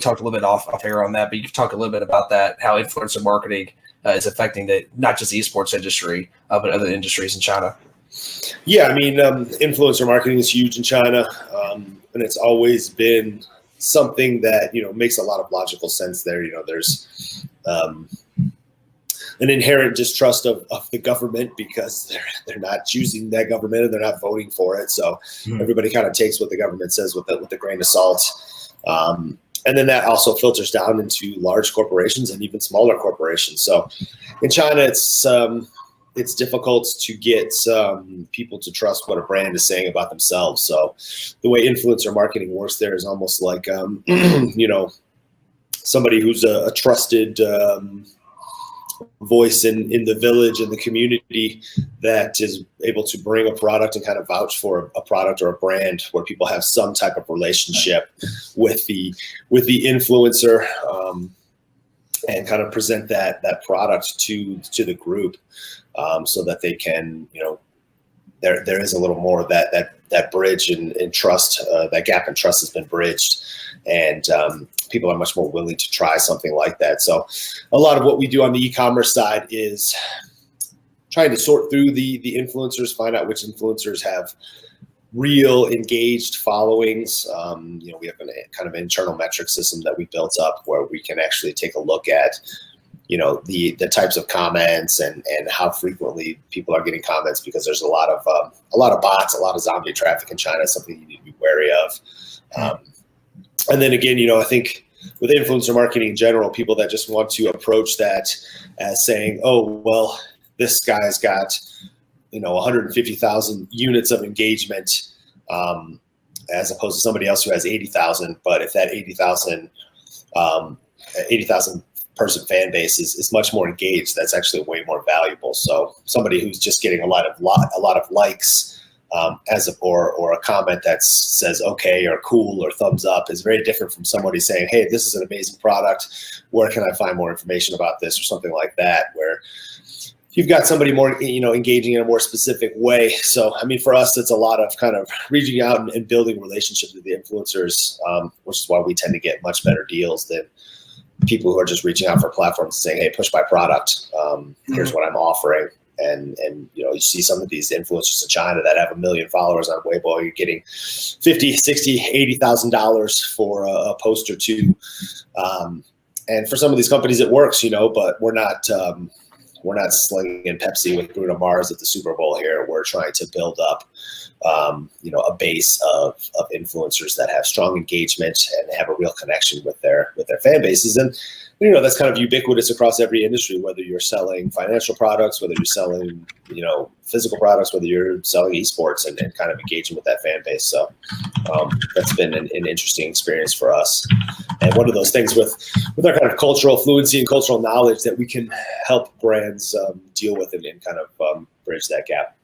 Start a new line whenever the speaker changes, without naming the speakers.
talked a little bit off air on that, but you could talk a little bit about that, how influencer marketing is affecting not just the esports industry, but other industries in China.
Yeah, I mean, influencer marketing is huge in China, and it's always been something that, makes a lot of logical sense there. There's an inherent distrust of the government because they're not choosing that government and they're not voting for it. So everybody kind of takes what the government says with a grain of salt. And then that also filters down into large corporations and even smaller corporations. So in China, it's difficult to get people to trust what a brand is saying about themselves. So the way influencer marketing works there is almost like, somebody who's a trusted voice in the village and the community that is able to bring a product and kind of vouch for a product or a brand where people have some type of relationship with the influencer, and kind of present that product to the group, so that they can, there is a little more of that bridge in trust. That gap in trust has been bridged, and people are much more willing to try something like that. So a lot of what we do on the e-commerce side is trying to sort through the influencers, find out which influencers have real engaged followings. We have a kind of internal metric system that we built up where we can actually take a look at, the types of comments and how frequently people are getting comments, because there's a lot of bots, a lot of zombie traffic in China, something you need to be wary of. And then again, I think with influencer marketing in general, people that just want to approach that as saying, oh, well, this guy's got, 150,000 units of engagement, as opposed to somebody else who has 80,000. But if that 80,000 person fan base is much more engaged, that's actually way more valuable. So somebody who's just getting a lot of likes, or a comment that says okay or cool or thumbs up is very different from somebody saying, hey, this is an amazing product, where can I find more information about this, or something like that, where you've got somebody more, engaging in a more specific way. So, I mean, for us, it's a lot of kind of reaching out and building relationships with the influencers, which is why we tend to get much better deals than people who are just reaching out for platforms and saying, hey, push my product. Here's what I'm offering. And you see some of these influencers in China that have 1 million followers on Weibo, you're getting $50,000, $60,000, $80,000 for a post or two. And for some of these companies, it works, but we're not slinging Pepsi with Bruno Mars at the Super Bowl here. We're trying to build up, a base of influencers that have strong engagement and have a real connection with their fan bases. And, that's kind of ubiquitous across every industry, whether you're selling financial products, whether you're selling, physical products, whether you're selling esports, and kind of engaging with that fan base. So that's been an interesting experience for us. And one of those things with our kind of cultural fluency and cultural knowledge that we can help brands deal with and kind of bridge that gap.